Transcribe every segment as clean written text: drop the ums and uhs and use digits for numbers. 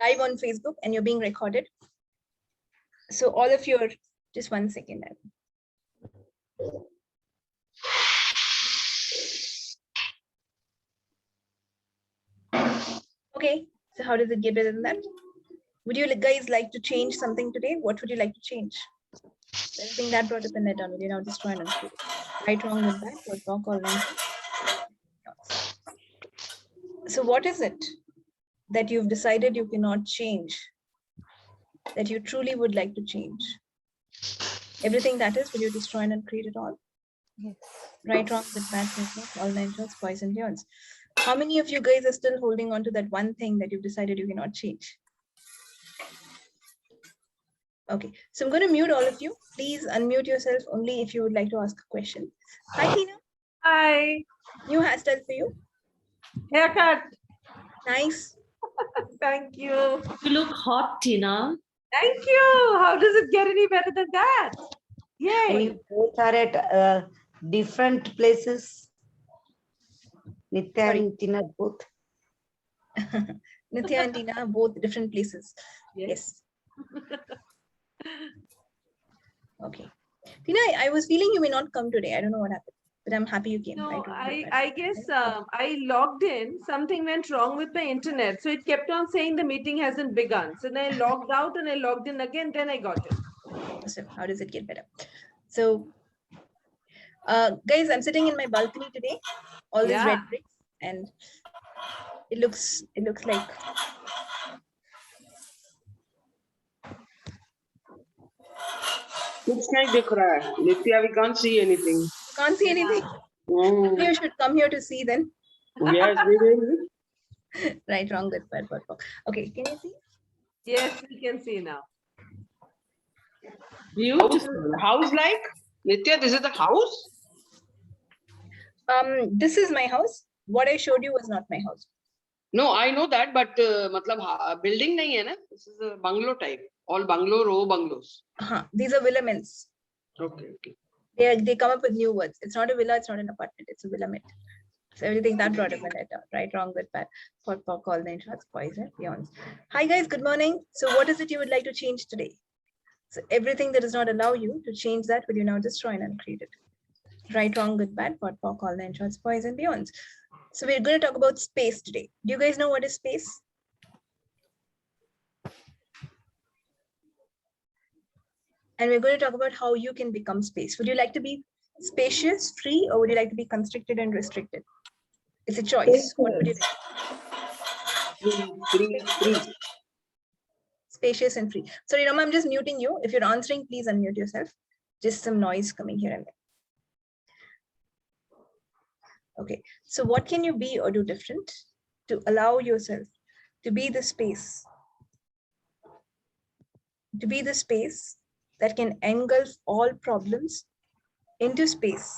live on Facebook and you're being recorded. So all of your, just 1 second. Okay, so how does it get better than that? Would you guys like to change something today? What would you like to change? Anything that brought up in it on, will you now destroy and uncreate? Right, wrong, good, bad, what, talk, all nine. So what is it that you've decided you cannot change, that you truly would like to change? Everything that is, will you destroy and uncreate it all? Yes. Right, wrong, good, bad, all nine shots, poison, beyonds. How many of you guys are still holding on to that one thing that you've decided you cannot change? Okay, so I'm going to mute all of you. Please unmute yourself only if you would like to ask a question. Hi, Tina. Hi. New hairstyle for you. Haircut. Nice. Thank you. You look hot, Tina. Thank you. How does it get any better than that? Yay. We both are at different places. Nithya and Tina both. Nithya and Tina, both different places. Yes. Okay. Tina, I was feeling you may not come today. I don't know what happened, but I'm happy you came. No, I guess I logged in. Something went wrong with my internet. So it kept on saying the meeting hasn't begun. So then I logged out and I logged in again. Then I got it. So how does it get better? So, guys, I'm sitting in my balcony today. All these red bricks, and it looks like. Looks like Nithya, we can't see anything. Can't see anything. You should come here to see then. Yes, we will. Right, wrong, good, bad, bad. Okay, can you see? Yes, we can see now. Beautiful. House like? Nithya, this is the house? This is my house. What I showed you was not my house. No, I know that, but building nahi hai na? This is a bungalow type. All bungalow, row bungalows. These are villaments. Okay. They come up with new words. It's not a villa, it's not an apartment, it's a villament. So everything that brought up in it, right, wrong, good, bad, for all nine shots, poison, beyond. Hi guys, good morning. So what is it you would like to change today? So everything that does not allow you to change that, will you now destroy and uncreate it? Right, wrong, good, bad, for all nine shots, poison, beyond. So we're going to talk about space today. Do you guys know what is space? And we're going to talk about how you can become space. Would you like to be spacious, free, or would you like to be constricted and restricted? It's a choice. What would you like? Free. Spacious and free. Sorry, Rama, I'm just muting you. If you're answering, please unmute yourself. Just some noise coming here and there. Okay, so what can you be or do different to allow yourself to be the space? To be the space that can engulf all problems into space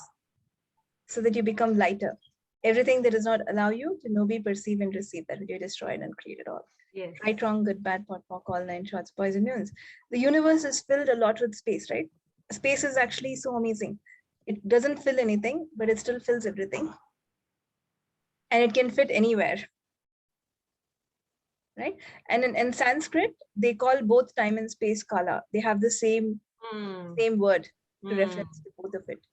so that you become lighter. Everything that does not allow you to know, be, perceive, and receive, that you destroy and create it all. Yes. Right, wrong, good, bad, pot, pock, all nine shots, poison, nuance. The universe is filled a lot with space, right? Space is actually so amazing. It doesn't fill anything, but it still fills everything. And it can fit anywhere. Right? And in Sanskrit, they call both time and space kala. They have the same word to reference to both of it.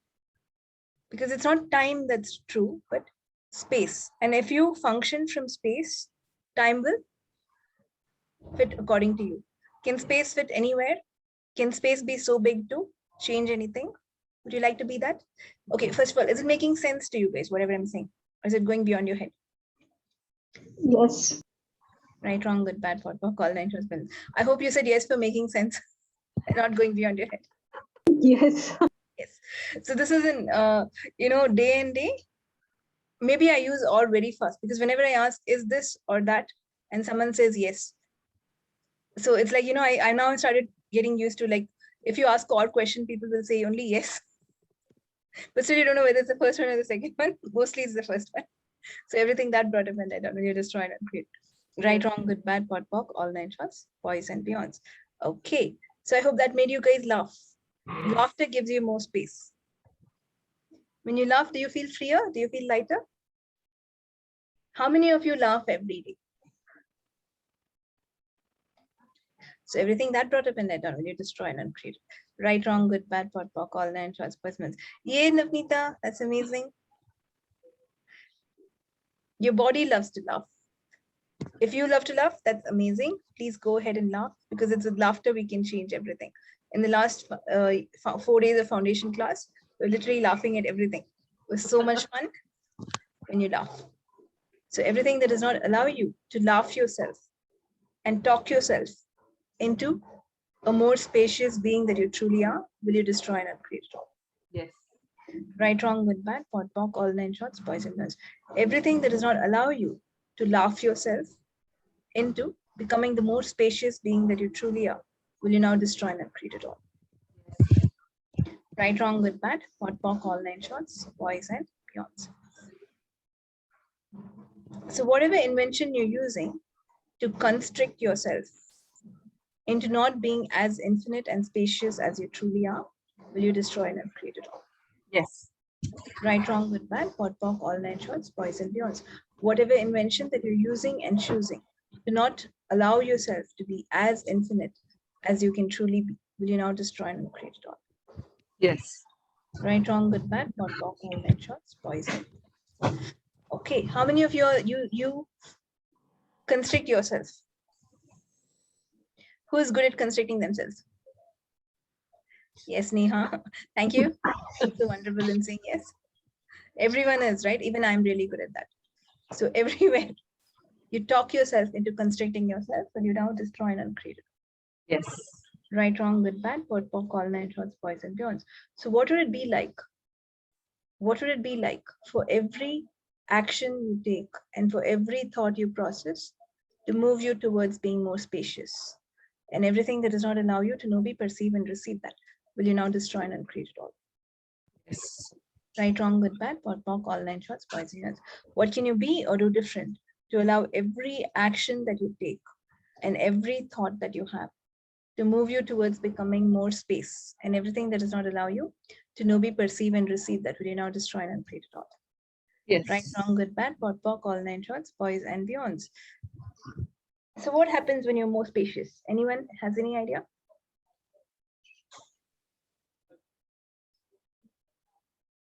Because it's not time that's true, but space. And if you function from space, time will fit according to you. Can space fit anywhere? Can space be so big to change anything? Would you like to be that? Okay, first of all, is it making sense to you guys, whatever I'm saying? Or is it going beyond your head? Yes. Right, wrong, good, bad, for call nine husbands. I hope you said yes for making sense, not going beyond your head. Yes. Yes. So this is in, day and day. Maybe I use or very fast because whenever I ask, is this or that? And someone says yes. So it's like, I now started getting used to, like, if you ask or question, people will say only yes. But still you don't know whether it's the first one or the second one. Mostly it's the first one. So everything that brought up and I don't know, you destroy and create. Right, wrong, good, bad, pot, pock, all nine shots, boys and beyonds. Okay. So I hope that made you guys laugh. Laughter gives you more space. When you laugh, do you feel freer? Do you feel lighter? How many of you laugh every day? So everything that brought up and let down, will you destroy and uncreate? Right, wrong, good, bad, pot, pock, all nine shorts, poisons. Yay, Navneeta, that's amazing. Your body loves to laugh. If you love to laugh, that's amazing. Please go ahead and laugh, because it's with laughter we can change everything. In the last 4 days of foundation class, we're literally laughing at everything. It was so much fun when you laugh. So everything that does not allow you to laugh yourself and talk yourself into a more spacious being that you truly are, will you destroy and uncreate it all? Yes. Right, wrong, good, bad, pot, pock, all nine shorts, boys and girls. Everything that does not allow you to laugh yourself into becoming the more spacious being that you truly are, will you now destroy and uncreate it all? Right, wrong, good, bad, pot, pock, all nine shorts, boys and beyonds. So whatever invention you're using to constrict yourself into not being as infinite and spacious as you truly are, will you destroy and uncreate it all? Yes. Right, wrong, good, bad, pot, pock, all nine shorts, boys and beyonds. Whatever invention that you're using and choosing to not allow yourself to be as infinite as you can truly be, will you now destroy and uncreate it all? Yes. Right, wrong, good, bad, pot, pock, all nine shorts, boys and beyonds. Okay, how many of you constrict yourself? Who is good at constricting themselves? Yes, Neha. Thank you. So wonderful in saying yes. Everyone is, right? Even I'm really good at that. So everywhere you talk yourself into constricting yourself, and you now destroy and uncreate it. Yes. Right, wrong, good, bad, pot, pock, all nine shorts, boys and beyonds. So what would it be like? What would it be like for every action you take and for every thought you process to move you towards being more spacious? And everything that does not allow you to know, be, perceive, and receive that, will you now destroy and uncreate it all? Yes. Right, wrong, good, bad, pot, pock, all nine shorts, boys and girls. What can you be or do different to allow every action that you take and every thought that you have to move you towards becoming more space, and everything that does not allow you to know, be, perceive, and receive that, will you now destroy and uncreate it all? Yes. Right, wrong, good, bad, pot, pock, all nine shorts, boys and beyonds. So what happens when you're more spacious? Anyone has any idea?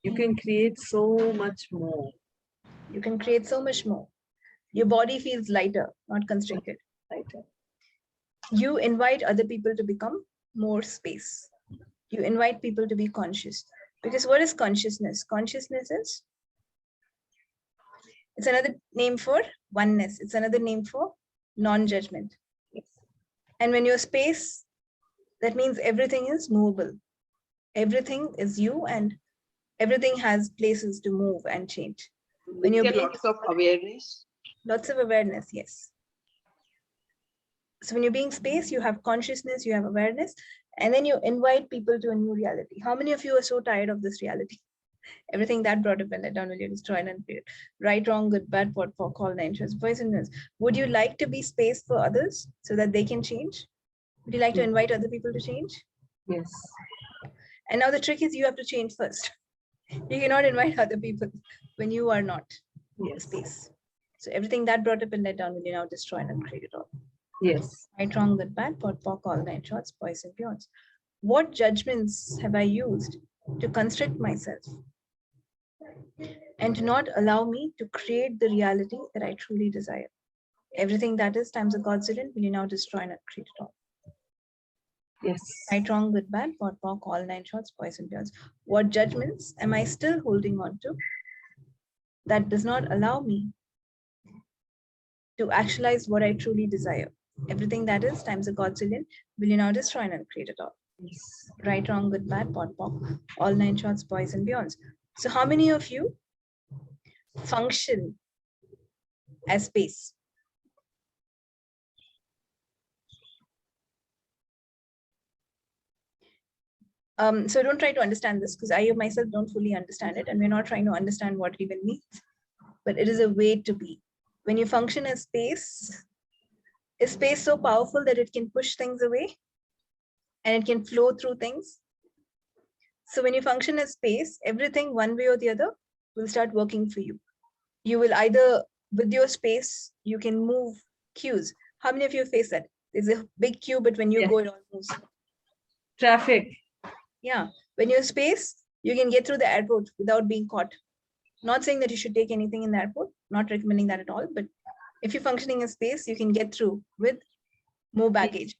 You can create so much more. You can create so much more. Your body feels lighter, not constricted. Lighter. You invite other people to become more space. You invite people to be conscious. Because what is consciousness? Consciousness is, it's another name for oneness. It's another name for non-judgment. And when you're space, that means everything is movable. Everything is you, and everything has places to move and change. When you're being lots of awareness. Lots of awareness, yes. So when you're being space, you have consciousness, you have awareness, and then you invite people to a new reality. How many of you are so tired of this reality? Everything that brought up and let down, will you destroy and uncreate? Right, wrong, good, bad, pot, pock, all nine shorts, boys and girls. Would you like to be space for others so that they can change? Would you like to invite other people to change? Yes. And now the trick is you have to change first. You cannot invite other people when you are not space. So everything that brought up and let down, will you now destroy and uncreate it all? Yes. Right, wrong, good, bad, pot, pock, all nine shorts, boys and beyonds. What judgments have I used to constrict myself and to not allow me to create the reality that I truly desire? Everything that is times a godzillion, will you now destroy and uncreate it all? Yes. Right, wrong, good, bad, pot, pock, all nine shorts, boys and beyonds. What judgments am I still holding on to that does not allow me to actualize what I truly desire? Everything that is times a godzillion, will you now destroy and uncreate it all? Yes. Right, wrong, good, bad, pot, pock, all nine shorts, boys and beyonds. So how many of you function as space? So don't try to understand this, because I myself don't fully understand it, and we're not trying to understand what it even means, but it is a way to be. When you function as space, is space so powerful that it can push things away and it can flow through things? So when you function as space, everything one way or the other will start working for you. You will either, with your space, you can move cues. How many of you face that? There's a big queue, but when you Yes. go, it all moves. Traffic. Yeah. When you're space, you can get through the airport without being caught. Not saying that you should take anything in the airport, not recommending that at all, but if you're functioning in space, you can get through with more baggage.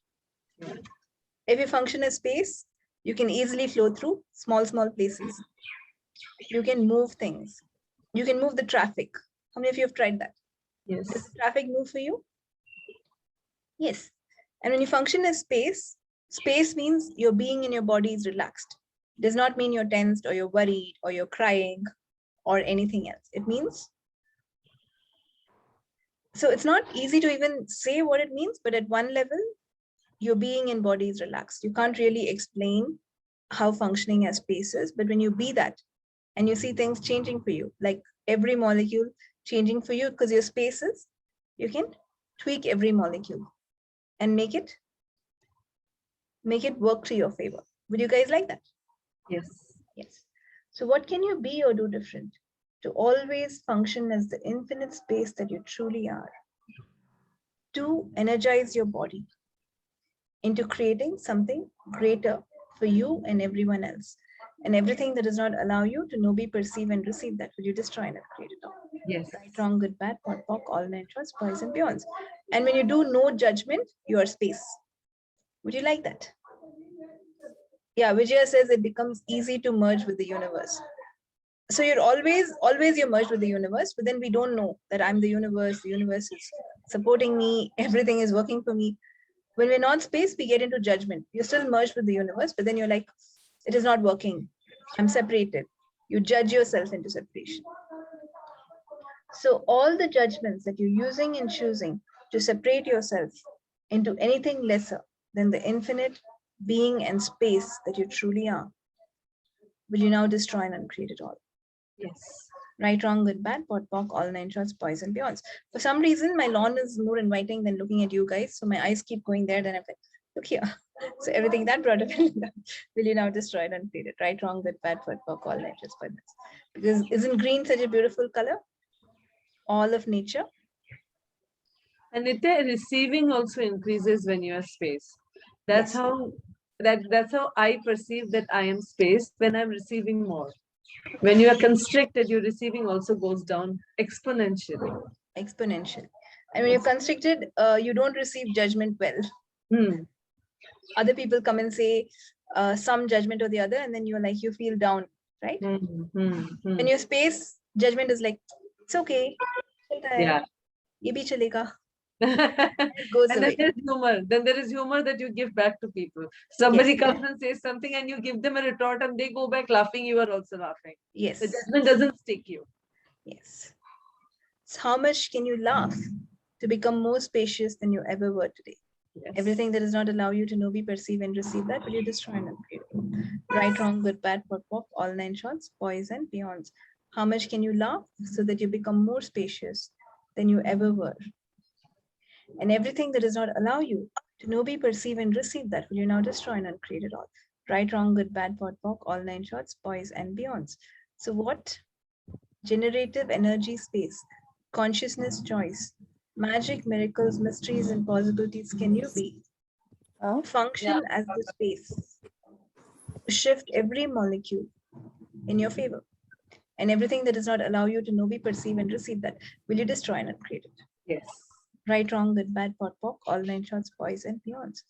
If you function in space, you can easily flow through small places. You can move things. You can move the traffic. How many of you have tried that? Yes. Does the traffic move for you? Yes. And when you function in space, space means your being in your body is relaxed. It does not mean you're tensed or you're worried or you're crying or anything else. It means, so it's not easy to even say what it means, but at one level, your being in body is relaxed. You can't really explain how functioning as space is, but when you be that and you see things changing for you, like every molecule changing for you because your spaces, you can tweak every molecule and make it work to your favor. Would you guys like that? Yes. Yes. So what can you be or do different to always function as the infinite space that you truly are? To energize your body into creating something greater for you and everyone else. And everything that does not allow you to know, be, perceive, and receive that, will you destroy and create it all? Yes. Right, wrong, good, bad, pot, pock, all nine shorts, boys and beyonds. And when you do no judgment, you are space. Would you like that? Yeah, Vijaya says it becomes easy to merge with the universe. So you're always you're merged with the universe, but then we don't know that I'm the universe is supporting me, everything is working for me. When we're not space, we get into judgment. You're still merged with the universe, but then you're like, it is not working. I'm separated. You judge yourself into separation. So all the judgments that you're using and choosing to separate yourself into anything lesser than the infinite being and space that you truly are, will you now destroy and uncreate it all? Yes. Right, wrong, good, bad, pot, pock, all nine shorts, boys and beyonds. For some reason, my lawn is more inviting than looking at you guys. So my eyes keep going there. Then I'm like, look here. So everything that brought up, will you now destroy it and create it? Right, wrong, good, bad, pot, pock, all nine shorts, boys and beyonds. Because isn't green such a beautiful color? All of nature. And Nithya, receiving also increases when you are space. That's Yes. how that's how I perceive that I am space when I'm receiving more. When you are constricted, your receiving also goes down exponentially. Exponential. And when you're constricted, you don't receive judgment well. Other people come and say some judgment or the other, and then you're like, you feel down, right? When your space, judgment is like, it's okay. Yeah. Ye bhi chalega. And Goes then away. there's humor. Then there is humor that you give back to people. Somebody comes and says something and you give them a retort and they go back laughing. You are also laughing. Yes. The judgment doesn't stick you. Yes. So how much can you laugh to become more spacious than you ever were today? Yes. Everything that does not allow you to know, be, perceive, and receive that, will you destroy and uncreate? Right, wrong, good, bad, pot, pock, all nine shorts, boys and beyonds. How much can you laugh so that you become more spacious than you ever were? And everything that does not allow you to know, be, perceive, and receive that, will you now destroy and uncreate it all? Right, wrong, good, bad, pot, pock, all nine shorts, boys and beyonds. So what generative energy space, consciousness choice, magic, miracles, mysteries, and possibilities can you be? Function as the space. Shift every molecule in your favor. And everything that does not allow you to know, be, perceive, and receive that, will you destroy and uncreate it? Yes. Right, wrong, good, bad, pot, pock, all nine shorts, boys and beyonds.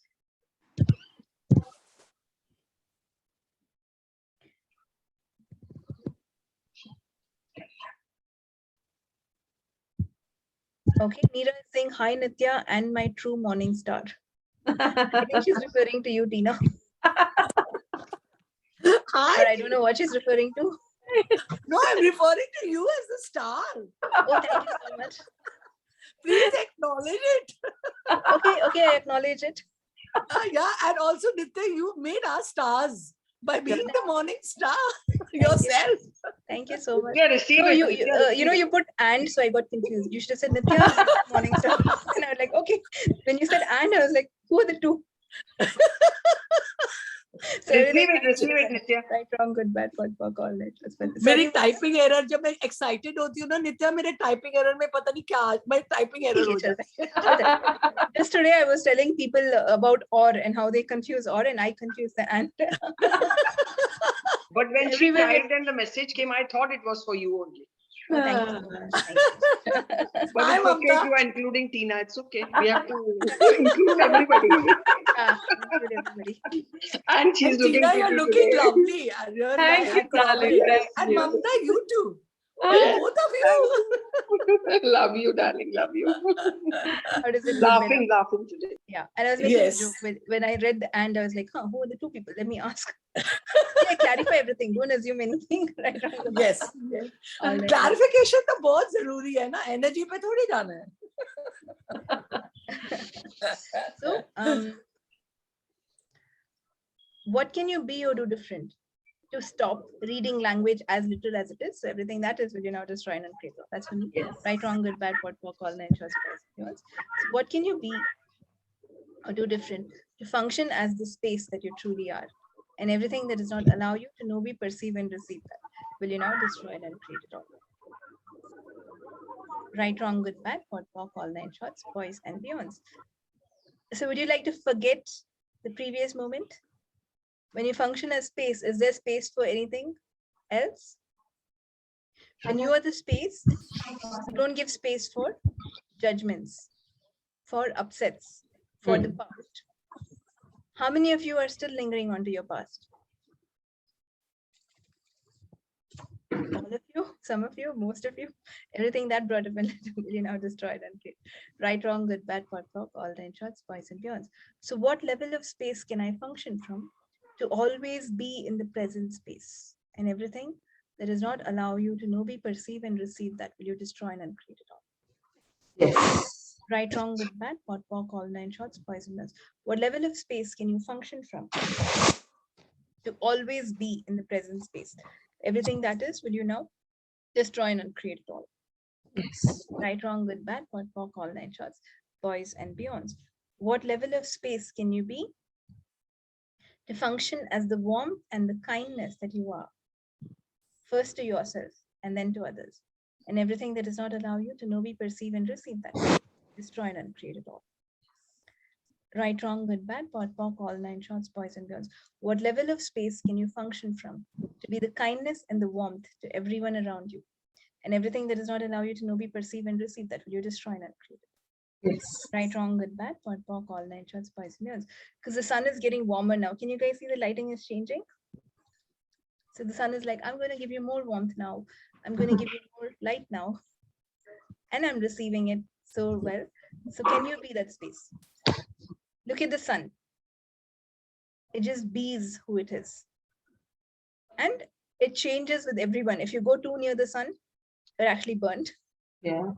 Okay, Meera is saying, hi, Nithya, and my true morning star. I think she's referring to you, Tina. Hi. Or I don't know what she's referring to. No, I'm referring to you as the star. Oh, thank you so much. Please acknowledge it. Okay, I acknowledge it. Yeah, and also Nithya, you made us stars by being the morning star yourself. Thank you so much. Yeah, receive No, it. you put and, so I got confused. You should have said Nithya morning star. And I was like, okay. When you said and, I was like, who are the two? So everything Receive it, Nithya. right, wrong, good, bad, what, fuck, all that. मेरी typing error जब मैं excited होती हूँ ना नित्या मेरे typing error में पता नहीं क्या मैं टाइपिंग एरर हो जाती है. Just today I was telling people about or and how they confuse or and I confuse the and. But when she Everywhere we- typed and the message came, I thought it was for you only. Oh, thank you so much. Thank you. But Hi, it's okay Mamta. if you are including Tina. It's okay. We have to include everybody. Include everybody. And she's And looking Tina, you're pretty looking today. lovely. And you're Thank like, you, I can't darling. wait. Thank And you. Mamta, you too. Yeah. Both of you. Love you, darling. Love you. How does it look better? Laughing today. Yeah. And I was making Yes. a joke when I read the and I was like, huh, who are the two people? Let me ask. Yeah, clarify everything. Don't assume anything. Right, wrong, good, bad. Yes. All right. Clarification तो बहुत जरूरी है ना energy पे थोड़ी जाना है. So, what can you be or do different to stop reading language as literal as it is? So everything that is, will you now destroy and uncreate? That's for me. Yes. Right, wrong, good, bad, what, walk, all, nine, choice, price. So what can you be or do different to function as the space that you truly are? And everything that does not allow you to know, be, perceive, and receive that, will you now destroy and uncreate it all? Right, wrong, good, bad, what, walk, all, nine, shots, boys, and beyonds. So would you like to forget the previous moment? When you function as space, is there space for anything else? When you are the space, you don't give space for judgments, for upsets, for the past. How many of you are still lingering onto your past? All of you, some of you, most of you, everything that brought up and you now destroyed and killed. Right, wrong, good, bad, pot, pop, all 10 shots, boys and beyonds. So what level of space can I function from to always be in the present space? And everything that does not allow you to know, be, perceive, and receive that, will you destroy and uncreate it all? Yes. Right, wrong, good, bad, pot, pop, all 9 shots, boys and beyonds. What level of space can you function from to always be in the present space? Everything that is, will you now destroy and uncreate it all? Yes. Right, wrong, good, bad, pot, pop, all 9 shots, boys and beyonds. What level of space can you be to function as the warmth and the kindness that you are, first to yourself and then to others, and everything that does not allow you to know, be, perceive, and receive that, destroy and uncreate it all? Right, wrong, good, bad, pot, pop, all 9 shots, boys and girls. What level of space can you function from to be the kindness and the warmth to everyone around you, and everything that does not allow you to know, be, perceive, and receive that, will you destroy and uncreate it? Yes. Right, wrong, good, bad, pot, pop, all 9 shots, boys and girls. Because the sun is getting warmer now. Can you guys see the lighting is changing? So the sun is like, I'm going to give you more warmth now. I'm going to give you more light now. And I'm receiving it so well. So can you be that space? Look at the sun. It just bees who it is. And it changes with everyone. If you go too near the sun, you're actually burnt. Yeah.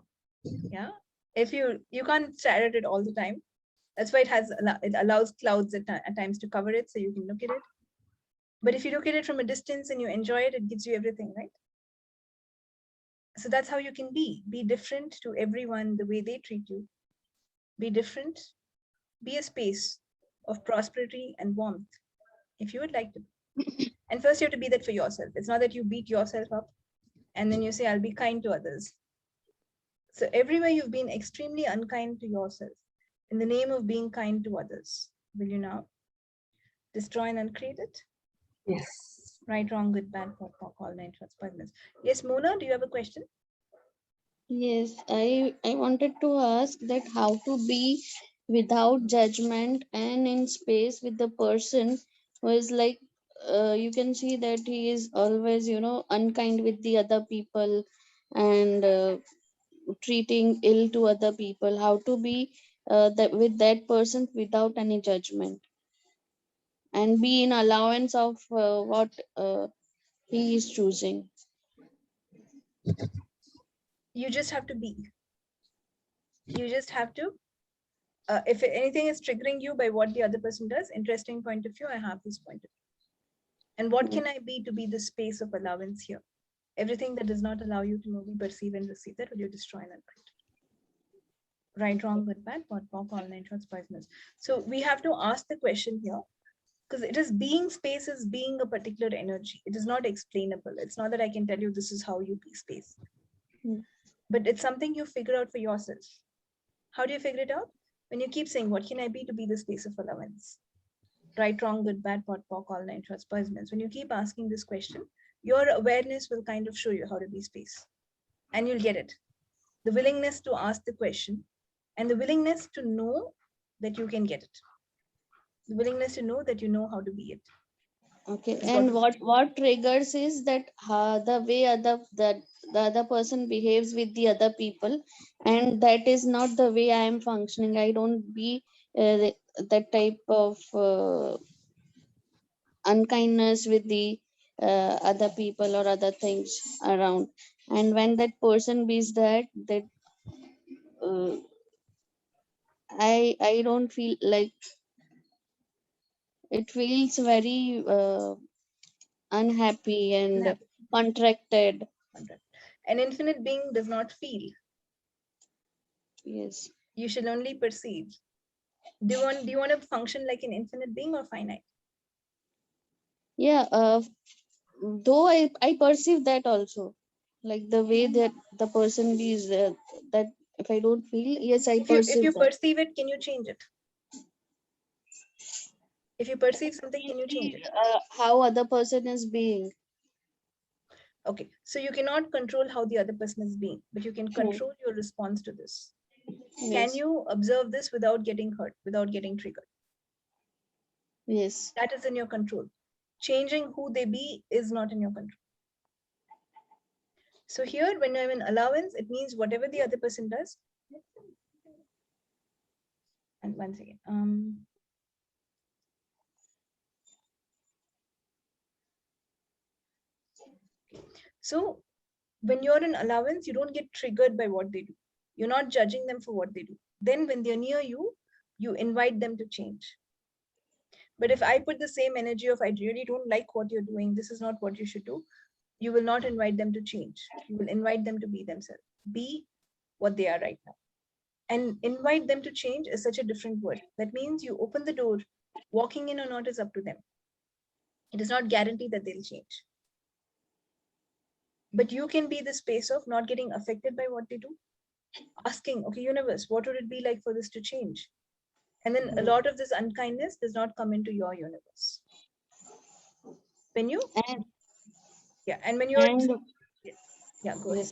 Yeah. If you can't stare at it all the time. That's why it allows clouds at times to cover it so you can look at it. But if you look at it from a distance and you enjoy it, it gives you everything, right? So that's how you can be different to everyone, the way they treat you. Be different, be a space of prosperity and warmth, if you would like to. And first you have to be that for yourself. It's not that you beat yourself up and then you say, I'll be kind to others. So everywhere you've been extremely unkind to yourself, in the name of being kind to others, will you now destroy and uncreate it? Yes. Right, wrong, good, bad, pot, pop, all 9 shots, poisonous. Yes, Mona, do you have a question? Yes, I wanted to ask that how to be without judgment and in space with the person who is like, you can see that he is always, unkind with the other people and treating ill to other people. How to be with that person without any judgment and be in allowance of what he is choosing. You just have to be. You just have to, if anything is triggering you by what the other person does, interesting point of view, I have this point of view. And what can I be to be the space of allowance here? Everything that does not allow you to know, perceive, and receive that, will you destroy and uncreate? Right, wrong, good, bad, pot, pop, all 9 shots, poisonous. So we have to ask the question here, Because it is being space is being a particular energy. It is not explainable. It's not that I can tell you this is how you be space. But it's something you figure out for yourself. How do you figure it out? When you keep saying, what can I be to be the space of allowance? Right, wrong, good, bad, pot, pock, all nine shorts, poisonous. When you keep asking this question, your awareness will kind of show you how to be space. And you'll get it. The willingness to ask the question and the willingness to know that you can get it. The willingness to know that you know how to be it. Okay, Is and what triggers is that the way the other person behaves with the other people, and that is not the way I am functioning. I don't be that type of unkindness with the other people or other things around. And when that person bees that uh, I don't feel like, it feels very unhappy and Unhappy. contracted. An infinite being does not feel. Yes. You should only perceive. Do you want to function like an infinite being or finite? Yeah, though I perceive that also, like the way that the person is that if I don't feel, yes, I If perceive you that. perceive it, can you change it? If you perceive something, can you change it? How other person is being. Okay, so you cannot control how the other person is being, but you can control your response to this. Can Yes. you observe this without getting hurt, without getting triggered? Yes. That is in your control. Changing who they be is not in your control. So here, when I'm in allowance, it means whatever the other person does. And once again, so when you're in allowance, you don't get triggered by what they do. You're not judging them for what they do. Then when they're near you, you invite them to change. But if I put the same energy of, I really don't like what you're doing, this is not what you should do, you will not invite them to change. You will invite them to be themselves, be what they are right now. And invite them to change is such a different word. That means you open the door, walking in or not is up to them. It is not guaranteed that they'll change. But you can be the space of not getting affected by what they do, asking, okay, universe, what would it be like for this to change? And then a lot of this unkindness does not come into your universe. When you, And when you're, and go ahead.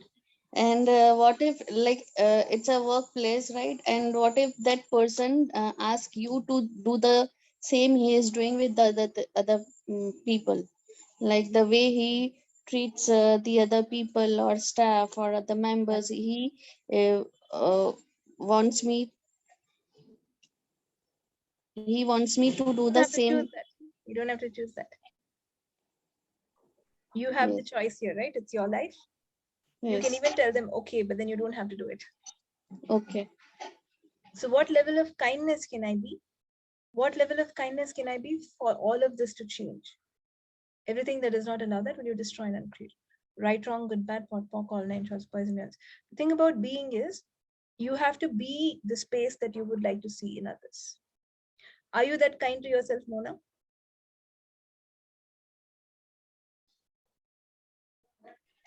And what if, like, it's a workplace, right? And what if that person asks you to do the same he is doing with the other people, like the way he treats the other people or staff or other members, he wants me to do the same. You don't have to choose that. You have the choice here, right? It's your life. You can even tell them, okay, but then you don't have to do it. Okay. So what level of kindness can I be? What level of kindness can I be for all of this to change? Everything that is not allowed, that will you destroy and uncreate. Right, wrong, good, bad, pot, pock, all nine shorts, poisonous. The thing about being is, you have to be the space that you would like to see in others. Are you that kind to yourself, Mona?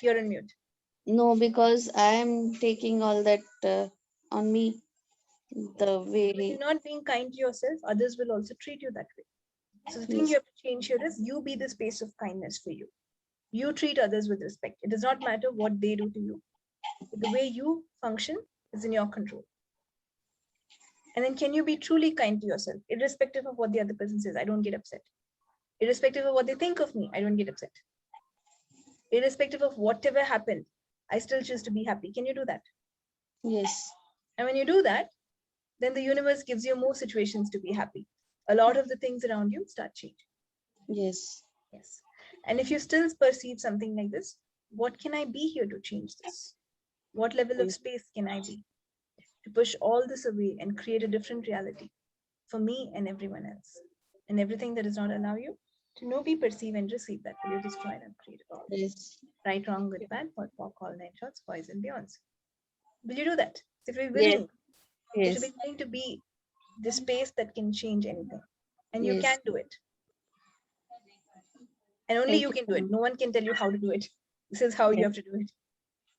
You're on mute. No, because I am taking all that on me. The way when you're not being kind to yourself, others will also treat you that way. So the thing you have to change here is, you be the space of kindness for you. You treat others with respect. It does not matter what they do to you. The way you function is in your control. And then can you be truly kind to yourself, irrespective of what the other person says? I don't get upset. Irrespective of what they think of me, I don't get upset. Irrespective of whatever happened, I still choose to be happy. Can you do that? Yes. And when you do that, then the universe gives you more situations to be happy. A lot of the things around you start changing. Yes. Yes. And if you still perceive something like this, what can I be here to change this? What level of space can I be to push all this away and create a different reality for me and everyone else? And everything that does not allow you to know, be, perceive, and receive, that will you destroy and create it all. Yes. Right, wrong, good, bad, what, walk, all nine shots, boys and beyonds. Will you do that? If you're willing, you should be willing to be the space that can change anything. And you can do it. And only Thank you you can do so it. much. No one can tell you how to do it. This is how you Yes. have to do it.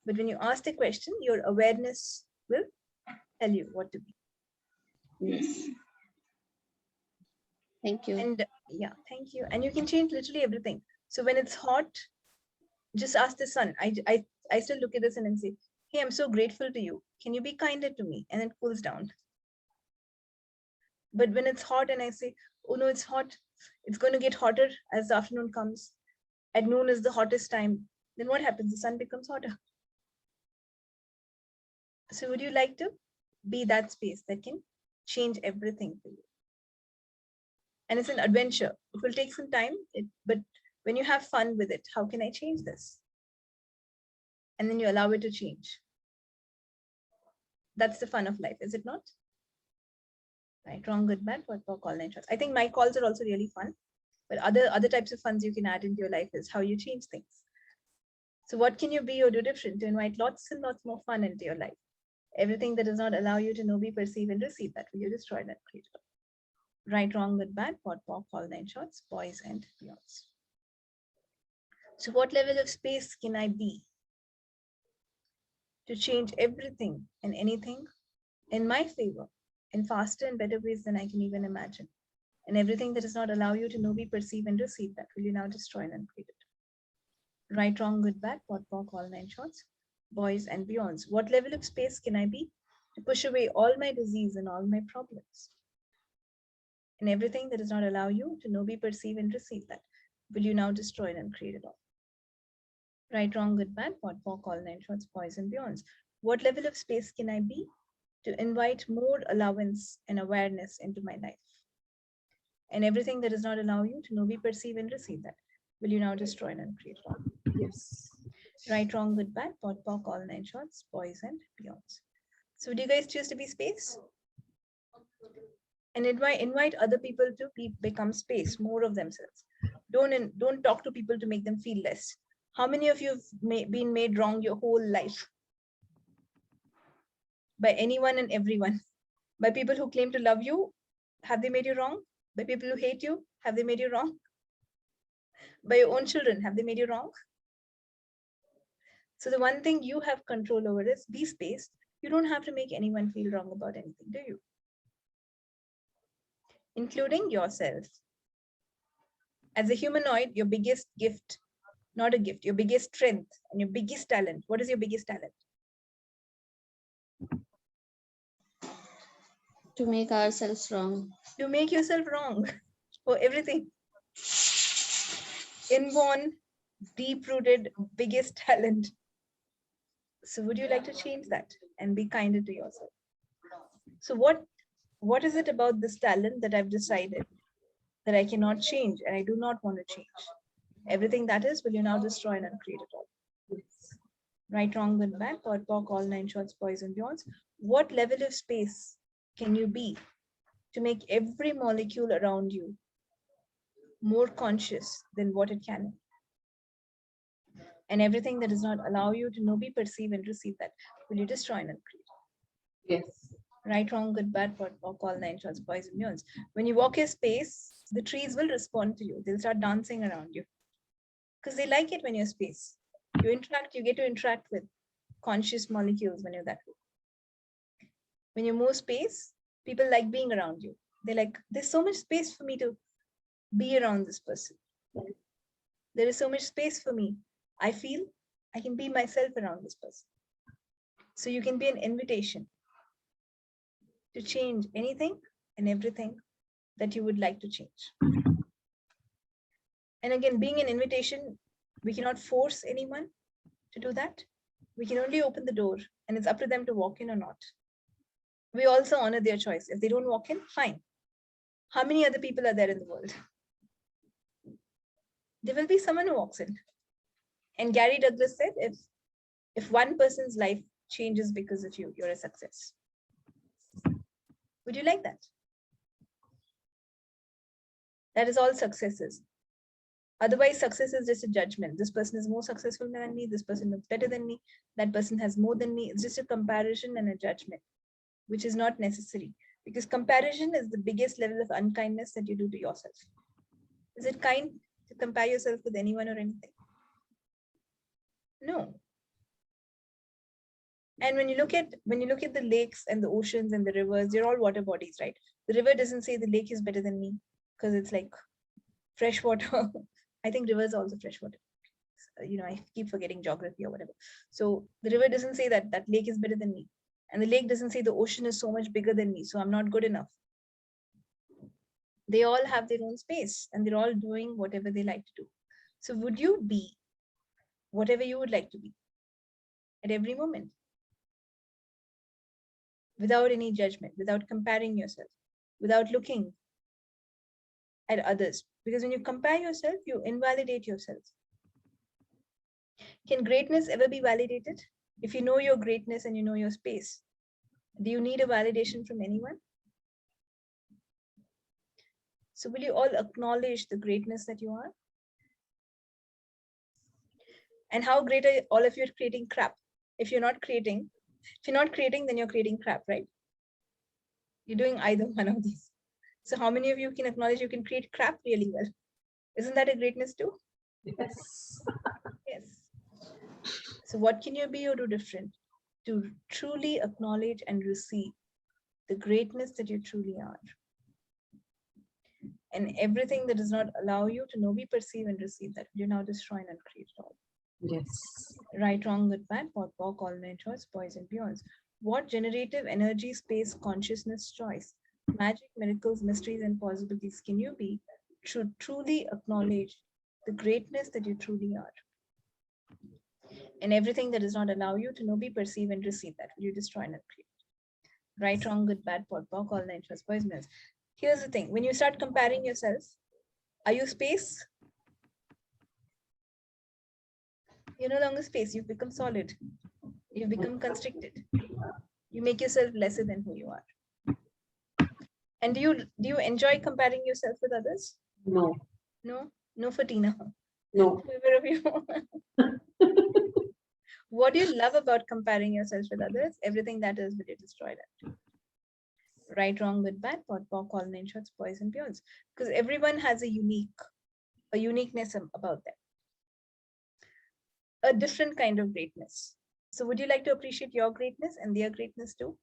But when you ask the question, your awareness will tell you what to be. Yes. Thank you. And yeah, thank you. And you can change literally everything. So when it's hot, just ask the sun. I still look at the sun and say, hey, I'm so grateful to you. Can you be kinder to me? And it cools down. But when it's hot and I say, oh no, it's hot, it's going to get hotter as the afternoon comes. At noon is the hottest time. Then what happens? The sun becomes hotter. So would you like to be that space that can change everything for you? And it's an adventure. It will take some time, but when you have fun with it, how can I change this? And then you allow it to change. That's the fun of life, is it not? Right, wrong, good, bad, what, call, 9 shots. I think my calls are also really fun, but other types of funs you can add into your life is how you change things. So what can you be or do different to invite lots and lots more fun into your life? Everything that does not allow you to know, be, perceive, and receive that, will you destroy that, create it? Right, wrong, good, bad, what, call, 9 shots, boys and beyonds. So what level of space can I be to change everything and anything in my favor in faster and better ways than I can even imagine? And everything that does not allow you to know, be, perceive, and receive that, will you now destroy and create it? Right, wrong, good, bad, what, call, 9 shots, boys and beyonds. What level of space can I be to push away all my disease and all my problems? And everything that does not allow you to know, be, perceive, and receive that, will you now destroy and create it all? Right, wrong, good, bad, what, call, 9 shots, boys and beyonds. What level of space can I be to invite more allowance and awareness into my life? And everything that does not allow you to know, be, perceive, and receive that, will you now destroy and create it all? Yes. Right, wrong, good, bad, call, 9 shots, boys and beyonds. So would you guys choose to be space? And invite other people to become space, more of themselves. Don't talk to people to make them feel less. How many of you have been made wrong your whole life? By anyone and everyone. By people who claim to love you, have they made you wrong? By people who hate you, have they made you wrong? By your own children, have they made you wrong? So the one thing you have control over is be space. You don't have to make anyone feel wrong about anything, do you? Including yourself. As a humanoid, your biggest gift, not a gift, your biggest strength and your biggest talent. What is your biggest talent? To make ourselves wrong. To make yourself wrong for everything. Inborn, deep-rooted, biggest talent. So would you like to change that and be kinder to yourself? So what is it about this talent that I've decided that I cannot change and I do not want to change? Everything that is, will you now destroy and uncreate it all? Yes. Right, wrong, good, bad, pod, poc, all 9 shots, boys and beyonds. What level of space can you be to make every molecule around you more conscious than what it can be? And everything that does not allow you to know, be, perceive, and receive that, will you destroy and uncreate? Yes. Right, wrong, good, bad, pod, poc, all 9 shots, boys and beyonds. When you walk a space, the trees will respond to you. They'll start dancing around you because they like it when you're space. You get to interact with conscious molecules when you're that way. When you're more space, people like being around you. They're like, there's so much space for me to be around this person. There is so much space for me. I feel I can be myself around this person. So you can be an invitation to change anything and everything that you would like to change. And again, being an invitation, we cannot force anyone to do that. We can only open the door and it's up to them to walk in or not. We also honor their choice. If they don't walk in, fine. How many other people are there in the world? There will be someone who walks in. And Gary Douglas said, if one person's life changes because of you, you're a success. Would you like that? That is all successes. Otherwise, success is just a judgment. This person is more successful than me. This person is better than me. That person has more than me. It's just a comparison and a judgment, which is not necessary, because comparison is the biggest level of unkindness that you do to yourself. Is it kind to compare yourself with anyone or anything? No. And when you look at the lakes and the oceans and the rivers, they're all water bodies, right? The river doesn't say the lake is better than me because it's like fresh water. I think rivers are also fresh water. I keep forgetting geography or whatever. So the river doesn't say that lake is better than me. And the lake doesn't say the ocean is so much bigger than me, so I'm not good enough. They all have their own space and they're all doing whatever they like to do. So would you be whatever you would like to be at every moment? Without any judgment, without comparing yourself, without looking at others. Because when you compare yourself, you invalidate yourself. Can greatness ever be validated? If you know your greatness and you know your space, do you need a validation from anyone? So will you all acknowledge the greatness that you are? And how great are all of you at creating crap? If you're not creating, then you're creating crap, right? You're doing either one of these. So how many of you can acknowledge you can create crap really well? Isn't that a greatness too? Yes. Yes. So what can you be or do different to truly acknowledge and receive the greatness that you truly are? And everything that does not allow you to know, be, perceive, and receive that, you now destroy and uncreate it all. Yes. Right, wrong, good, bad, pot, pork, all nine shorts, boys and beyonds. What generative energy, space, consciousness, choice, magic, miracles, mysteries, and possibilities can you be to truly acknowledge the greatness that you truly are? And everything that does not allow you to know, be, perceive, and receive that, will you destroy and uncreate? Right, wrong, good, bad, pot, pork, all nine shorts, boys and beyonds. Here's the thing, when you start comparing yourself, are you space? You're no longer space, you've become solid. You've become constricted. You make yourself lesser than who you are. And do you enjoy comparing yourself with others? No. No? No for Tina. No. Whoever of you. What do you love about comparing yourself with others? Everything that is, will you destroy that? Right, wrong, good, bad, pot, pork, all nine shorts, boys and beyonds. Because everyone has a uniqueness about them. A different kind of greatness. So would you like to appreciate your greatness and their greatness too?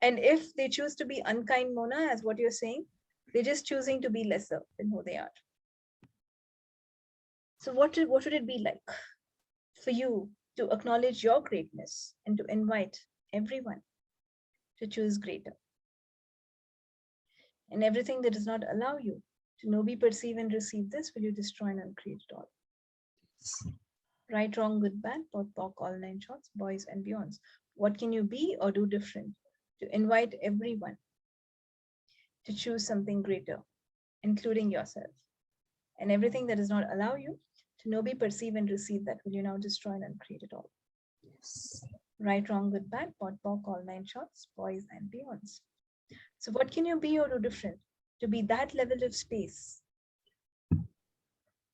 And if they choose to be unkind, Mona, as what you're saying, they're just choosing to be lesser than who they are. So what would it be like for you to acknowledge your greatness and to invite everyone to choose greater? And everything that does not allow you to know, be, perceive, and receive this, will you destroy and uncreate it all? Right, wrong, good, bad, pot, pork, all nine shorts, boys and beyonds. What can you be or do different to invite everyone to choose something greater, including yourself? And everything that does not allow you to know, be, perceive, and receive that, will you now destroy and uncreate it all? Yes. Right, wrong, good, bad, pot, pork, all nine shorts, boys and beyonds. So what can you be or do different to be that level of space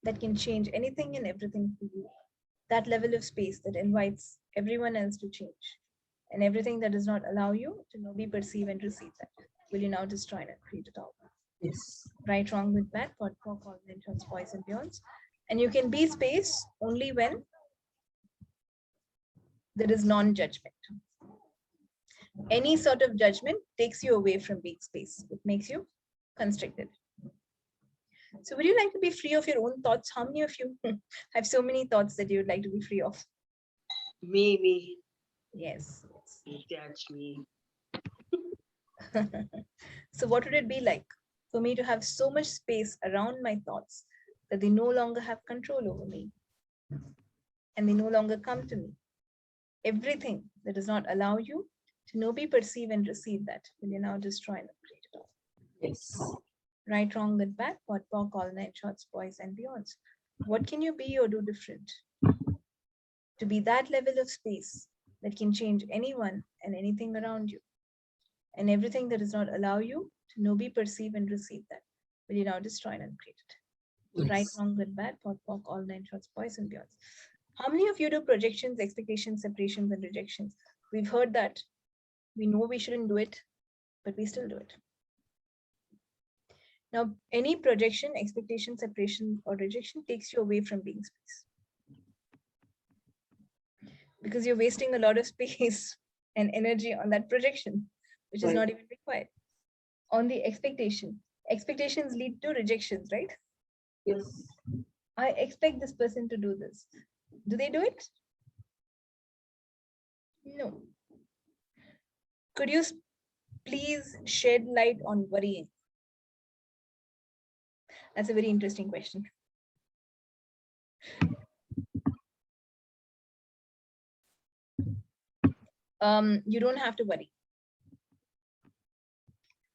that can change anything and everything for you? That level of space that invites everyone else to change. And everything that does not allow you to know, be, perceive, and receive that, will you now destroy and create it all? Yes. Right, wrong, good, bad, pot, pork, all nine shorts, boys and beyonds. And you can be space only when there is non-judgment. Any sort of judgment takes you away from being space. It makes you constricted. So would you like to be free of your own thoughts? How many of you have so many thoughts that you would like to be free of? Me. Yes. That's me. So what would it be like for me to have so much space around my thoughts that they no longer have control over me and they no longer come to me? Everything that does not allow you to know, be, perceive, and receive that, will you now destroy and create it all? Yes. Right, wrong, good, bad, pot, pork, all nine shorts, boys and beyonds. What can you be or do different to be that level of space that can change anyone and anything around you? And everything that does not allow you to know, be, perceive, and receive that, will you now destroy and create it? Yes. Right, wrong, good, bad, pot, pork, all nine shorts, boys and beyonds. How many of you do projections, expectations, separations, and rejections? We've heard that. We know we shouldn't do it, but we still do it. Now, any projection, expectation, separation, or rejection takes you away from being space. Because you're wasting a lot of space and energy on that projection, which is not even required. On the expectation, expectations lead to rejections, right? Yes. I expect this person to do this. Do they do it? No. Could you please shed light on worrying? That's a very interesting question. You don't have to worry.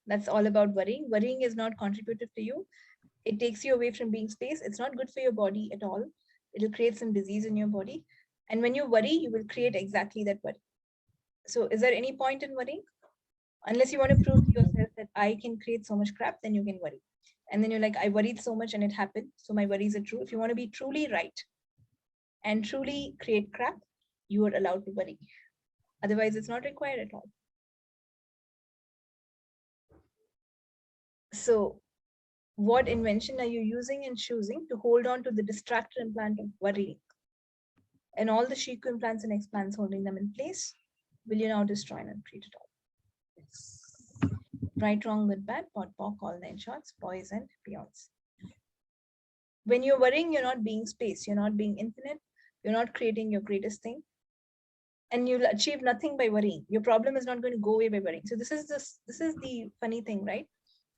That's all about worrying. Worrying is not contributive to you. It takes you away from being space. It's not good for your body at all. It'll create some disease in your body. And when you worry, you will create exactly that worry. So is there any point in worrying? Unless you want to prove to yourself that I can create so much crap, then you can worry. And then you're like, I worried so much and it happened. So my worries are true. If you want to be truly right and truly create crap, you are allowed to worry. Otherwise, it's not required at all. So what invention are you using and choosing to hold on to the distractor implant of worrying? And all the Shiku implants and explants holding them in place, will you now destroy and uncreate it all? Yes. Right, wrong, good, bad, pot, pock, all 9 shots, boys and beyonds. When you're worrying, you're not being space, you're not being infinite, you're not creating your greatest thing. And you'll achieve nothing by worrying. Your problem is not going to go away by worrying. So this is the funny thing, right?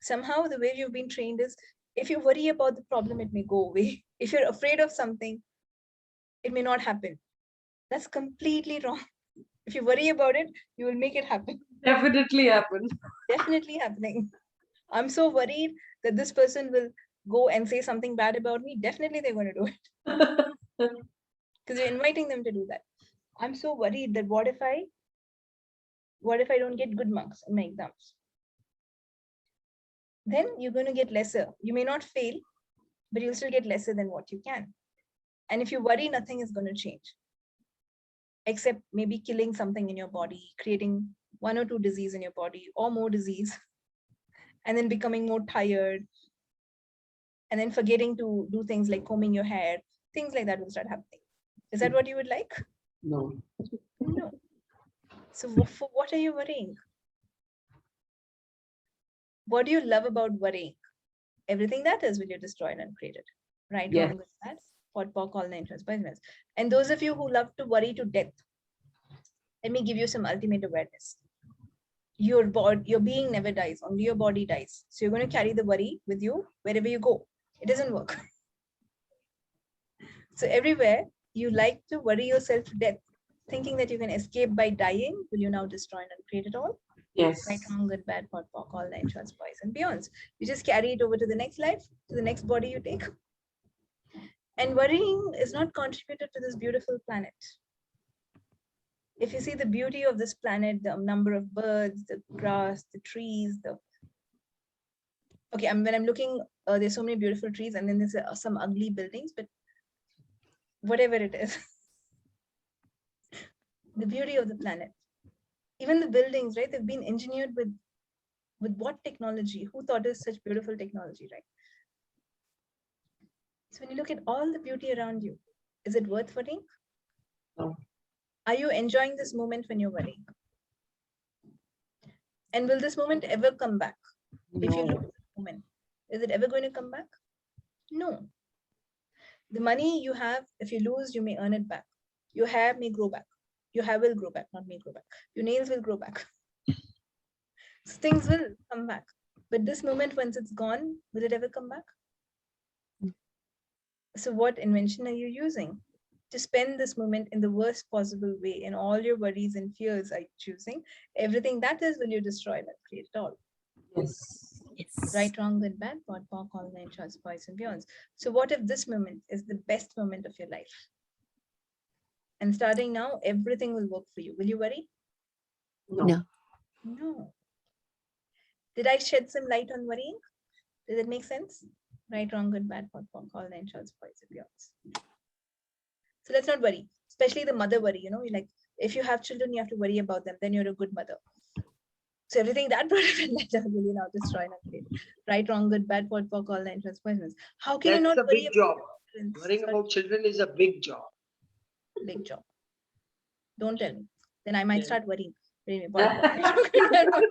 Somehow the way you've been trained is, if you worry about the problem, it may go away. If you're afraid of something, it may not happen. That's completely wrong. If you worry about it, you will make it happen. Definitely happen. Definitely happening. I'm so worried that this person will go and say something bad about me. Definitely they're going to do it. Because you're inviting them to do that. I'm so worried that what if I don't get good marks in my exams? Then you're going to get lesser. You may not fail, but you'll still get lesser than what you can. And if you worry, nothing is going to change. Except maybe killing something in your body, creating 1 or 2 disease in your body or more disease, and then becoming more tired, and then forgetting to do things like combing your hair. Things like that will start happening. Is that what you would like? No. No. So for what are you worrying? What do you love about worrying? Everything that is will you destroy and uncreate it. Right, Yes. wrong, good, bad, pot, pock, all 9 transparencies. And those of you who love to worry to death, let me give you some ultimate awareness. Your being never dies, only your body dies. So you're going to carry the worry with you wherever you go. It doesn't work. So everywhere you like to worry yourself to death, thinking that you can escape by dying, will you now destroy and uncreate it all? Yes. Right, wrong, good, bad, pot, pock, all 9 shots, boys and beyonds. You just carry it over to the next life, to the next body you take. And worrying is not contributed to this beautiful planet. If you see the beauty of this planet, the number of birds, the grass, the trees, when I'm looking, there's so many beautiful trees, and then there's some ugly buildings, but whatever it is, the beauty of the planet. Even the buildings, right? They've been engineered with what technology? Who thought is such beautiful technology, right? So when you look at all the beauty around you, is it worth worrying? No. Are you enjoying this moment when you're worrying? And will this moment ever come back? If you lose this moment, is it ever going to come back? No. The money you have, if you lose, you may earn it back. Your hair may grow back. Your hair will grow back, not may grow back. Your nails will grow back. So things will come back. But this moment, once it's gone, will it ever come back? So what invention are you using to spend this moment in the worst possible way? And all your worries and fears are you choosing? Everything that is, will you destroy and create it all? Yes. Yes. Right, wrong, good, bad, pot, pock, all 9 shots, boys and beyonds. So what if this moment is the best moment of your life? And starting now, everything will work for you. Will you worry? No. No. Did I shed some light on worrying? Does it make sense? Right, wrong, good, bad, pot, pock, all 9 shots, boys and beyonds. So let's not worry, especially the mother worry. You know, like if you have children, you have to worry about them. Then you're a good mother. So everything that brought up in letter will you now destroy and upgrade. Right, wrong, good, bad, POD, POC, all the entrance poisons. How can you That's not a worry big about job. children? Worrying Sorry, about children is a big job. big job. Don't tell me. Then I might Yeah. start worrying. Bring me POD, POC.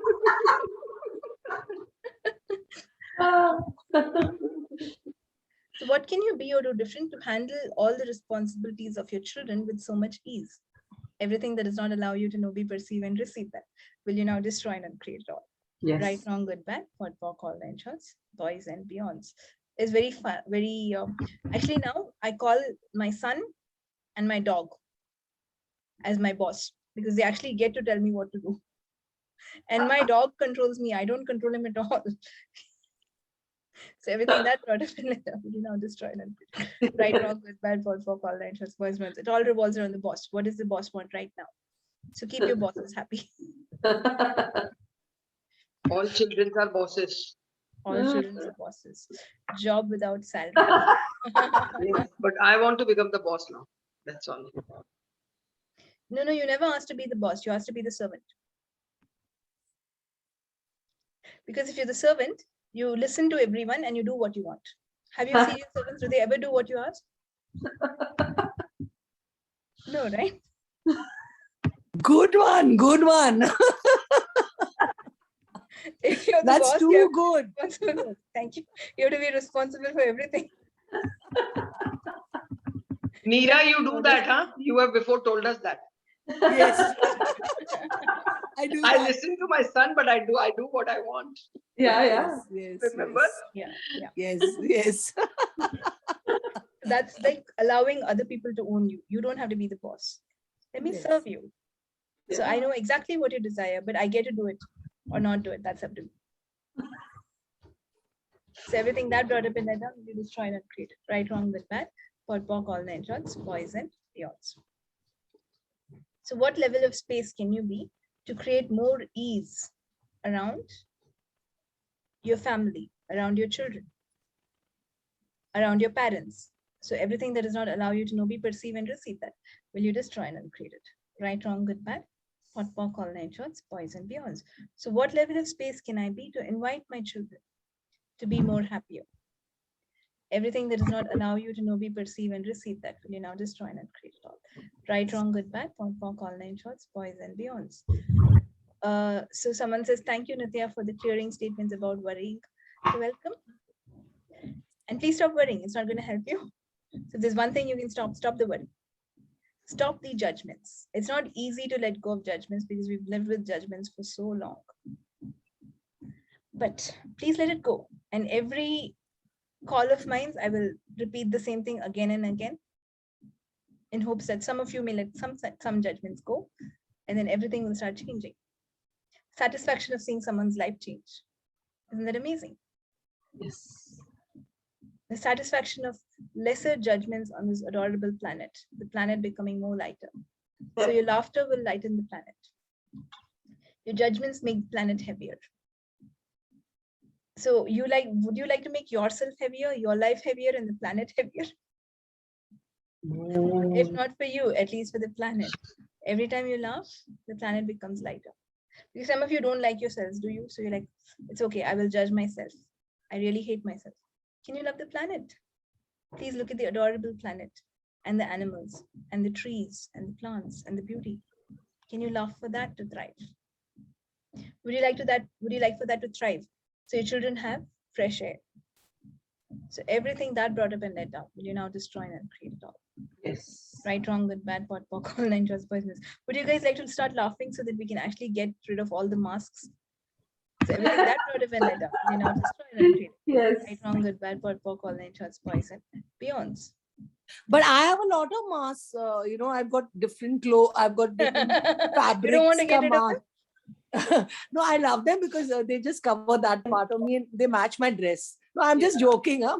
So what can you be or do different to handle all the responsibilities of your children with so much ease? Everything that does not allow you to know, be, perceive, and receive that. Will you now destroy and uncreate it all? Yes. Right, wrong, good, bad, POD, POC, all nine shots, boys and beyonds. It's very fun, very, actually now I call my son and my dog as my boss because they actually get to tell me what to do. And my dog controls me. I don't control him at all. So everything that brought up in letter, will you now destroy and uncreate? Right, wrong, good, bad, POD, POC, all nine shots, boys, beyonds. It all revolves around the boss. What does the boss want right now? So keep your bosses happy. All children are bosses. All children are bosses. Job without salary. Yes, but I want to become the boss now. That's all. No, you never asked to be the boss. You asked to be the servant. Because if you're the servant, you listen to everyone and you do what you want. Have you seen your servants? Do they ever do what you ask? No, right? Good one. Good one. If you're the That's boss, too you're good. responsible. Thank you. You have to be responsible for everything. Meera, you do that, huh? You have before told us that. Yes. I do I that. listen to my son, but I do what I want. Yeah. Yes. Remember? Yeah. Yes. That's like allowing other people to own you. You don't have to be the boss. Let me Yes. serve you. So I know exactly what you desire, but I get to do it or not do it. That's up to me. So everything that brought up in that, you destroy and create it. Right, wrong, good, bad, POD, POC, all nine shots, boys and beyonds. So what level of space can you be to create more ease around your family, around your children, around your parents? So everything that does not allow you to know, be, perceive, and receive that, will you destroy and uncreate it? Right, wrong, good, bad, POD, POC, all nine shots, boys and beyonds. So what level of space can I be to invite my children to be more happier? Everything that does not allow you to know, be, perceive, and receive that, will you now destroy and uncreate it all? Right, wrong, good, bad, POD, POC, all nine shots, boys and beyonds. So someone says, thank you, Nithya, for the clearing statements about worrying. You're welcome. And please stop worrying. It's not going to help you. So there's one thing you can stop the worry. Stop the judgments. It's not easy to let go of judgments because we've lived with judgments for so long. But please let it go. And every call of mine, I will repeat the same thing again and again in hopes that some of you may let some judgments go and then everything will start changing. Satisfaction of seeing someone's life change. Isn't that amazing? Yes. The satisfaction of lesser judgments on this adorable planet, the planet becoming more lighter. So your laughter will lighten the planet. Your judgments make the planet heavier. So would you like to make yourself heavier, your life heavier, and the planet heavier? If not for you, at least for the planet. Every time you laugh, the planet becomes lighter. Because some of you don't like yourselves, do you? So you're like, it's okay, I will judge myself. I really hate myself. Can you love the planet? Please look at the adorable planet and the animals and the trees and the plants and the beauty. Can you laugh for that to thrive? Would you like for that to thrive? So your children have fresh air. So everything that brought up and let down, will you now destroy and create it all? Yes. Right, wrong, good, bad, POD, POC, all nine shots, poisonous. Would you guys like to start laughing so that we can actually get rid of all the masks? So everything that brought up and let down, will you now destroy and create it? Yes. Right, wrong, good, bad, POD, POC, all nine shots, poison, beyonds. But I have a lot of masks. I've got different clothes. I've got different fabrics. You don't want to get rid of them? No, I love them because they just cover that part of me and they match my dress. No, I'm just joking. Huh?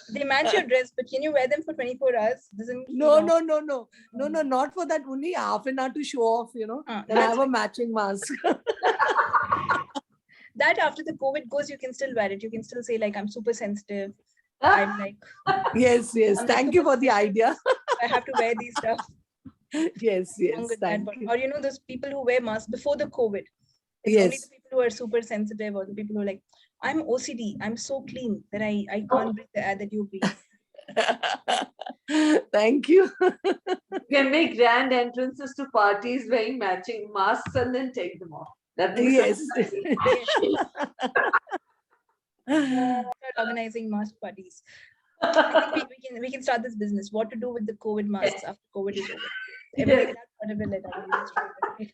They match your dress, but can you wear them for 24 hours? No, not for that. Only half an hour to show off, Then I have a matching mask. That after the COVID goes, you can still wear it. You can still say like, I'm super sensitive. I'm like. Yes. Thank you for the idea. I have to wear these stuff. Yes, Wrong yes. with that Thank part. you. Or those people who wear masks before the COVID. It's only Yes. the people who are super sensitive, or the people who are like, I'm OCD, I'm so clean that I can't breathe the air that you breathe. Thank you. You can make grand entrances to parties wearing matching masks and then take them off. Nothing Yes. Start organizing mask parties. I think we can start this business. What to do with the COVID masks after COVID is over. Everything Yes. that's whatever let out, we just try to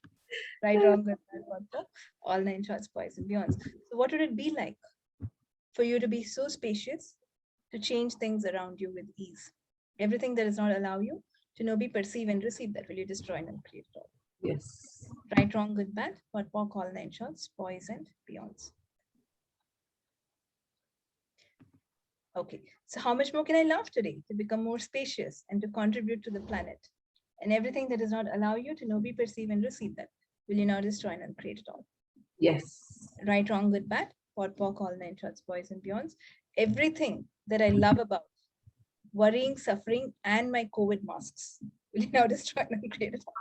right, wrong, good, bad, what for all 9 shots, boys and beyonds. So what would it be like for you to be so spacious to change things around you with ease? Everything that does not allow you to know, be, perceive, and receive that, will you destroy and create it all? Yes. Right, wrong, good, bad, what for all 9 shots, boys and beyonds. Okay, so how much more can I love today to become more spacious and to contribute to the planet? And everything that does not allow you to know, be, perceive, and receive that, will you now destroy and create it all? Yes. Right, wrong, good, bad, pot, pock, all 9 shots, boys and beyonds. Everything that I love about worrying, suffering, and my COVID masks, will you now destroy and create it all?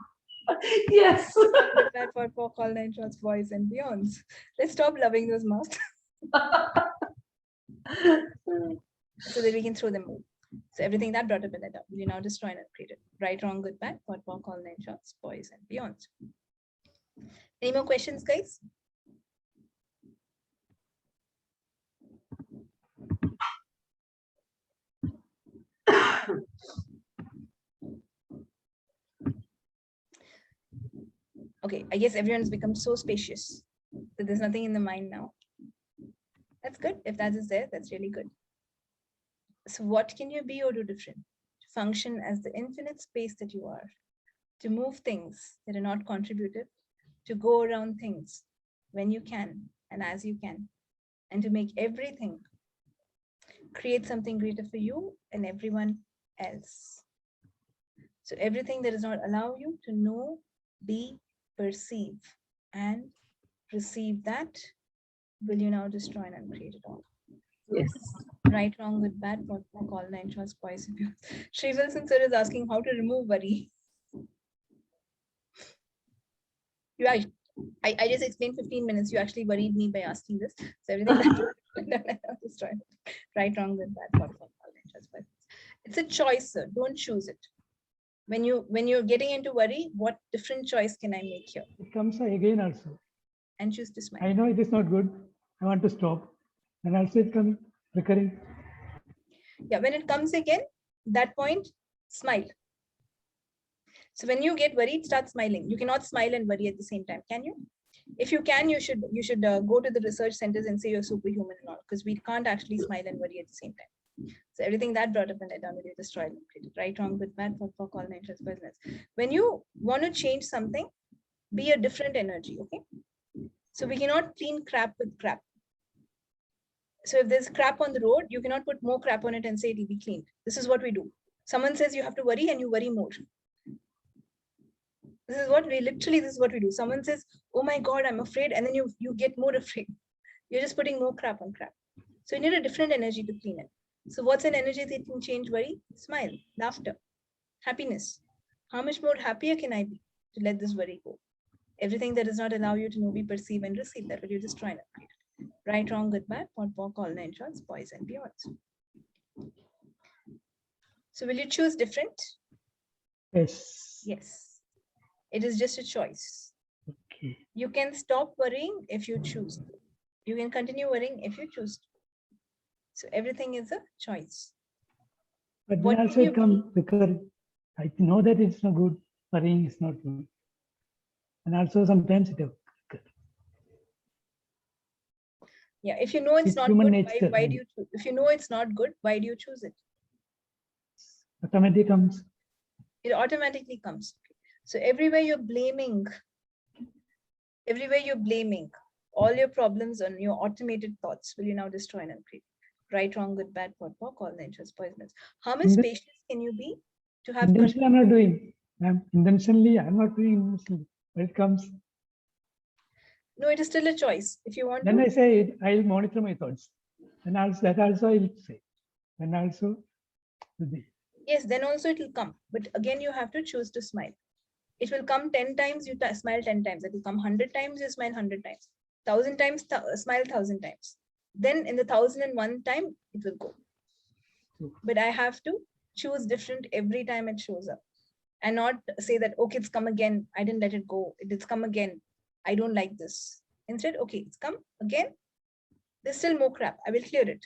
Yes. Good, bad, pot, pock, all 9 shots, boys and beyonds. Let's stop loving those masks so that we can throw them away. So everything that brought up in it up, will you now destroy and create it? Right, wrong, good, bad, pot, pock, all 9 shots, boys and beyonds. Any more questions, guys? Okay, I guess everyone's become so spacious that there's nothing in the mind now. That's good. If that is there, that's really good. So what can you be or do different to function as the infinite space that you are, to move things that are not contributive, to go around things when you can and as you can, and to make everything create something greater for you and everyone else. So everything that does not allow you to know, be, perceive, and receive that, will you now destroy and create it all? Yes. Right, wrong, good, bad, what, all 9 shots, boys and beyond. Sri Wilson sir is asking how to remove worry. I just explained 15 minutes. You actually worried me by asking this. So everything that destroy. Right, wrong, good, bad, what, all 9 shots, boys. It's a choice, sir. Don't choose it. When you're getting into worry, what different choice can I make here? It comes again also. And choose to smile. I know it is not good. I want to stop. And also it comes recurring. Yeah, when it comes again, that point, smile. So when you get worried, start smiling. You cannot smile and worry at the same time, can you? If you can, you should go to the research centers and say you're superhuman and all, because we can't actually smile and worry at the same time. So everything that brought up and let down, will you destroy and create it? Right, wrong, good, bad, for all 9 shots, business. When you want to change something, be a different energy, okay? So we cannot clean crap with crap. So if there's crap on the road, you cannot put more crap on it and say it will be cleaned. This is what we do. Someone says you have to worry and you worry more. This is what we do. Someone says, oh my God, I'm afraid. And then you get more afraid. You're just putting more crap on crap. So you need a different energy to clean it. So what's an energy that can change worry? Smile, laughter, happiness. How much more happier can I be to let this worry go? Everything that does not allow you to know, be, perceive, and receive, that will you destroy and create. Right, wrong, good, bad, pot, pock, all 9 shots, boys and beyonds. So will you choose different? Yes. Yes. It is just a choice. Okay. You can stop worrying if you choose. You can continue worrying if you choose. So everything is a choice. But What then can also you it comes recurring. I know that it's not good. Worrying is not good. And also sometimes it occurs. Yeah, if you know it's not human good, nature. why do you choose? If you know it's not good, why do you choose it? Automatically comes. It automatically comes. So everywhere you're blaming all your problems on your automated thoughts, will you now destroy and create? Right, wrong, good, bad, pot, pock, all 9 shots, poisonous. How much spacious can you be to have intentionally I'm not doing. I'm not doing intentionally. But it comes. No, it is still a choice. If you want Then to. I say it, I'll monitor my thoughts. And also that also I'll say. And also Yes, then also it will come. But again, you have to choose to smile. It will come 10 times, you smile 10 times. It will come 100 times, you smile 100 times. 1,000 times, smile 1,000 times. Then in the 1,001 time, it will go. But I have to choose different every time it shows up. And not say that, okay, it's come again. I didn't let it go. It's come again. I don't like this. Instead, okay, it's come again. There's still more crap. I will clear it.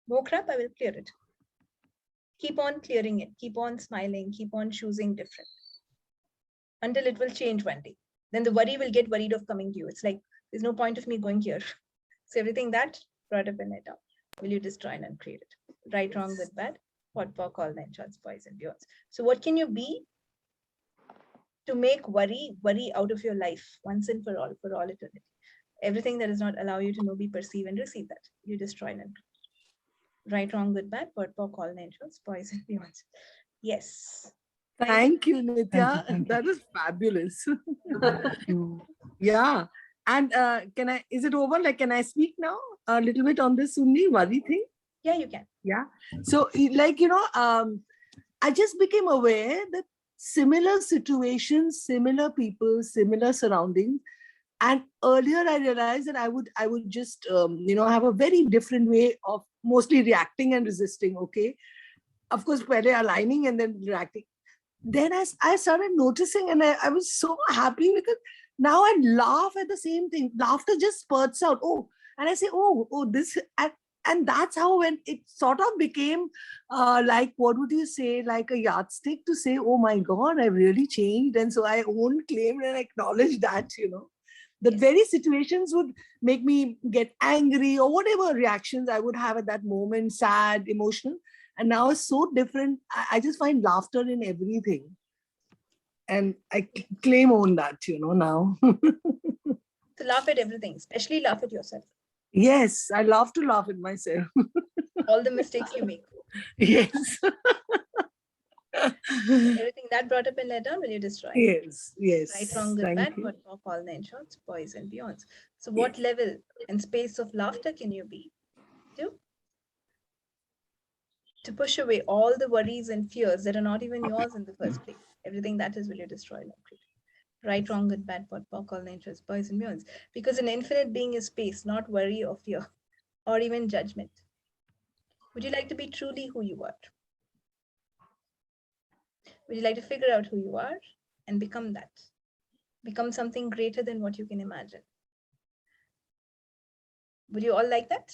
More crap, I will clear it. Keep on clearing it. Keep on smiling. Keep on choosing different. Until it will change one day. Then the worry will get worried of coming to you. It's like, there's no point of me going here. So everything that brought up in it out, will you destroy and uncreate it? Right, wrong, good, bad, what, pock, all nine shots, boys and beyonds. So what can you be to make worry out of your life once and for all eternity? Everything that does not allow you to know, be, perceive, and receive that, you destroy and uncreate. Right, wrong, good, bad, what, pock, all nine shots, boys and beyonds. Yes. Thank you, Nithya. Thank you. That was fabulous. Thank you. Yeah. And is it over? Like, can I speak now a little bit on this only worry thing? Yeah, you can. Yeah. So like, I just became aware that similar situations, similar people, similar surroundings. And earlier I realized that I would just, have a very different way of mostly reacting and resisting. Okay. Of course, pehle aligning and then reacting. Then I started noticing, and I was so happy because now I laugh at the same thing. Laughter just spurts out. Oh, and I say, oh, this, and that's how when it sort of became like, what would you say, like a yardstick to say, oh my God, I really changed. And so I own, claimed, and acknowledged that, the very situations would make me get angry or whatever reactions I would have at that moment, sad, emotional. And now it's so different. I just find laughter in everything. And I claim on that, now. So laugh at everything, especially laugh at yourself. Yes, I love to laugh at myself. All the mistakes you make. Yes. Everything that brought up in letter, will you destroy? Yes. Right, wrong, good, Thank bad, you. what, pock, all nine shots, boys and beyonds. So what level and space of laughter can you be to push away all the worries and fears that are not even yours in the first place? Everything that is, will you destroy and uncreate? Right, wrong, good, bad, what, pock, all nine shots, boys and beyonds. Because an infinite being is space, not worry or fear or even judgment. Would you like to be truly who you are? Would you like to figure out who you are and become that? Become something greater than what you can imagine. Would you all like that?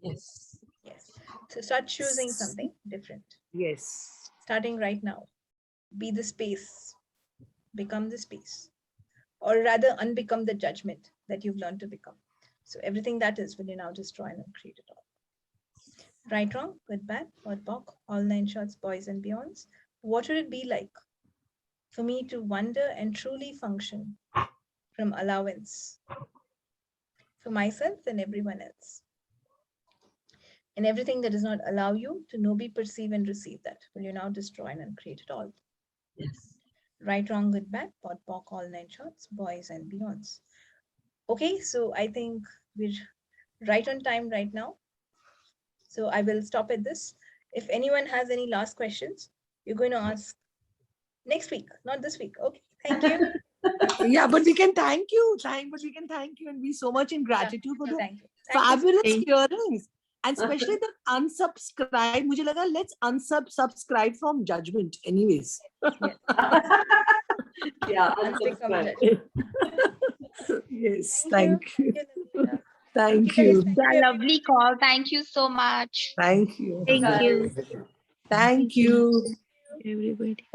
Yes. Yes. So start choosing something different. Yes. Starting right now. Be the space. Become the space. Or rather, unbecome the judgment that you've learned to become. So everything that is, will you now destroy and uncreate it all? Right, wrong, good, bad, what, pock, all nine shots, boys and beyonds. What would it be like for me to wonder and truly function from allowance for myself and everyone else? And everything that does not allow you to know, be, perceive, and receive that, will you now destroy and uncreate it all? Yes. Right, wrong, good, bad, pot, pock, all nine shots, boys and beyonds. Okay, so I think we're right on time right now. So I will stop at this. If anyone has any last questions, you're going to ask next week, not this week. Okay, thank you. Yeah, but we can thank you. But we can thank you and be so much in gratitude for the Thank you. fabulous Thank hearings. And especially the unsubscribe. Mujhe laga, let's unsubscribe from judgment anyways. Yeah, Unsubscribe. Yes, thank you. Nithya. Thank you, you. guys. The lovely call. Thank you so much. Thank you. you. Thank you. Everybody.